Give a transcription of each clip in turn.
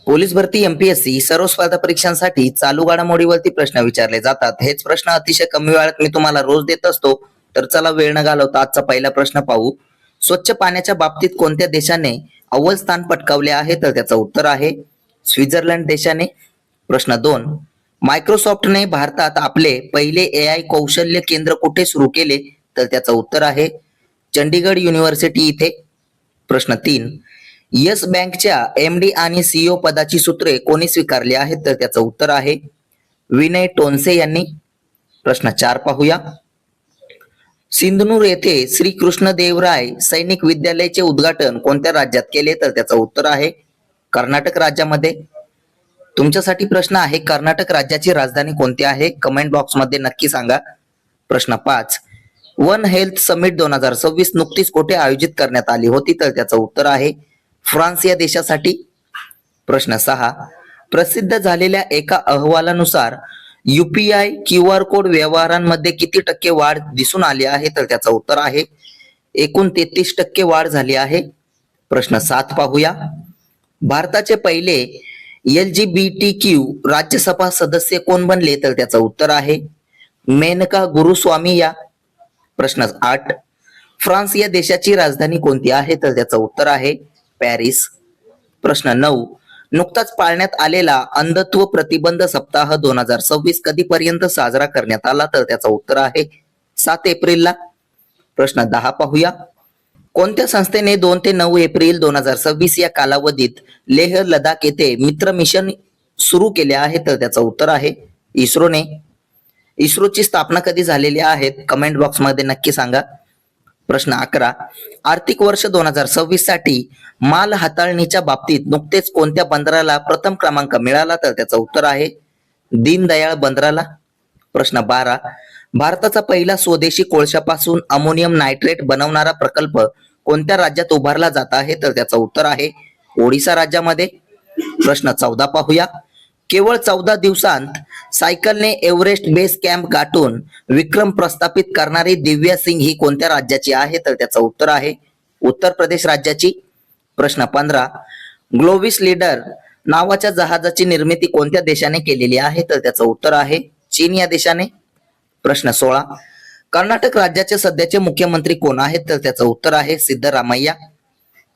Police भरती MPSC सर्व स्पर्धा परीक्षांसाठी चालू घडामोडीवरती प्रश्न विचारले जातात. हेच प्रश्न अतिशय कमी वेळात मी तुम्हाला रोज देत असतो. तर चला वेळ न घालवता आजचा पहिला प्रश्न पाहू. स्वच्छ पाण्याच्या बाबतीत कोणत्या देशाने अव्वल स्थान पटकावले आहे? तर त्याचं उत्तर आहे स्वित्झर्लंड देशाने. प्रश्न 2, मायक्रोसॉफ्टने भारतात आपले पहिले एआय कौशल्य केंद्र कुठे सुरू केले? तर त्याचं उत्तर आहे चंडीगड युनिव्हर्सिटी इथे. प्रश्न 3, येस बँकच्या एमडी आणि सीईओ पदाची सूत्रे कोणी स्वीकारली आहेत? तर त्याचं उत्तर आहे विनय टोनसे यांनी. प्रश्न 4 पाहूया. सिंधनूर येथे श्री कृष्णदेवराय सैनिक विद्यालयाचे उद्घाटन कोणत्या राज्यात केले? तर त्याचं उत्तर आहे कर्नाटक राज्यामध्ये. तुमच्यासाठी प्रश्न आहे, कर्नाटक राज्याची राजधानी कोणती आहे? कमेंट बॉक्स मध्ये नक्की सांगा. प्रश्न 5, वन हेल्थ समिट 2026 नुकतीच कुठे आयोजित करण्यात आली होती? तर त्याचं उत्तर आहे फ्रान्स या देशासाठी. प्रश्न 6, प्रसिद्ध झालेल्या एका अहवालानुसार युपीआय क्यूआर कोड व्यवहारांमध्ये किती टक्के वाढ दिसून आली आहे? तर त्याचं उत्तर आहे एकूण 33% वाढ झाली आहे. प्रश्न 7 पाहूया. भारताचे पहिले LGBTQ राज्यसभा सदस्य कोण बनले? तर त्याचं उत्तर आहे मेनका गुरुस्वामी या. प्रश्न 8, फ्रान्स या देशाची राजधानी कोणती आहे? तर त्याचं उत्तर आहे पॅरिस. प्रश्न 9, नुकताच पाळण्यात आलेला अंधत्व प्रतिबंध सप्ताह 2026 कधीपर्यंत साजरा करण्यात आला? तर त्याचं उत्तर आहे 7 एप्रिलला. प्रश्न 10 पाहूया. कोणत्या संस्थेने 2 ते 9 एप्रिल 2026 या कालावधीत लेह लडाख येथे मित्र मिशन सुरू केले आहे? तर त्याचं उत्तर आहे इस्रोने. इस्रोची स्थापना कधी झालेली आहे? कमेंट बॉक्स मध्ये नक्की सांगा. प्रश्न 11, आर्थिक वर्ष 2026 साठी माल हाताळणीच्या बाबतीत नुकतेच कोणत्या बंदराला प्रथम क्रमांक मिळाला? तर त्याचं उत्तर आहे दीनदयाळ बंदराला. प्रश्न 12, भारताचा पहिला स्वदेशी कोळशापासून अमोनियम नायट्रेट बनवणारा प्रकल्प कोणत्या राज्यात उभारला जात आहे? तर त्याचं उत्तर आहे ओडिसा राज्यामध्ये. प्रश्न 14 पाहूया. केवळ 14 दिवसांत सायकलने एव्हरेस्ट बेस कॅम्प गाठून विक्रम प्रस्थापित करणारी दिव्या सिंग ही कोणत्या राज्याची आहे? तर त्याचं उत्तर आहे उत्तर प्रदेश राज्याची. प्रश्न 15, ग्लोविस लीडर नावाच्या जहाजाची निर्मिती कोणत्या देशाने केलेली आहे? तर त्याचं उत्तर आहे चीन या देशाने. प्रश्न 16, कर्नाटक राज्याचे सध्याचे मुख्यमंत्री कोण आहेत? तर त्याचं उत्तर आहे सिद्धरामय्या.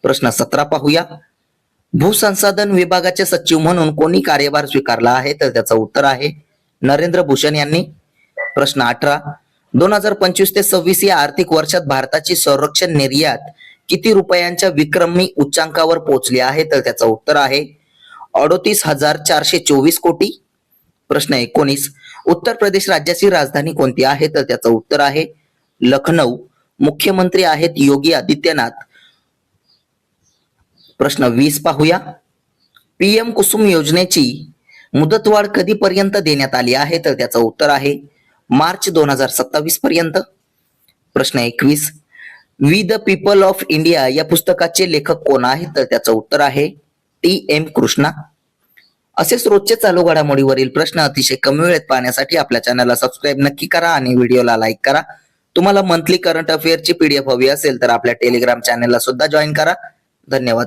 प्रश्न 17 पाहूया. भूसंसाधन विभागाचे सचिव म्हणून कोणी कार्यभार स्वीकारला आहे? तर त्याचं उत्तर आहे नरेंद्र भूषण यांनी. प्रश्न 18, 2025 ते 26 या आर्थिक वर्षात भारताची संरक्षण निर्यात किती रुपयांच्या विक्रमी उच्चांकावर पोहोचली आहे? तर त्याचं उत्तर आहे 38,424 कोटी. प्रश्न 19, उत्तर प्रदेश राज्याची राजधानी कोणती आहे? तर त्याचं उत्तर आहे लखनौ. मुख्यमंत्री आहेत योगी आदित्यनाथ. प्रश्न 20 पाहूया. पीएम कुसुम योजनेची मुदतवाढ कधीपर्यंत देण्यात आली आहे? तर त्याचं उत्तर आहे मार्च 2027 पर्यंत. प्रश्न 21, we the people of India या पुस्तकाचे लेखक कोण आहेत? तर त्याचं उत्तर आहे TM कृष्णा. असेच रोजचे चालू घडामोडीवरील प्रश्न अतिशय कमी वेळेत पाहण्यासाठी आपल्या चॅनलला सबस्क्राईब नक्की करा आणि व्हिडिओला लाईक करा. तुम्हाला मंथली करंट अफेअरची PDF हवी असेल तर आपल्या टेलिग्राम चॅनलला सुद्धा जॉईन करा. धन्यवाद.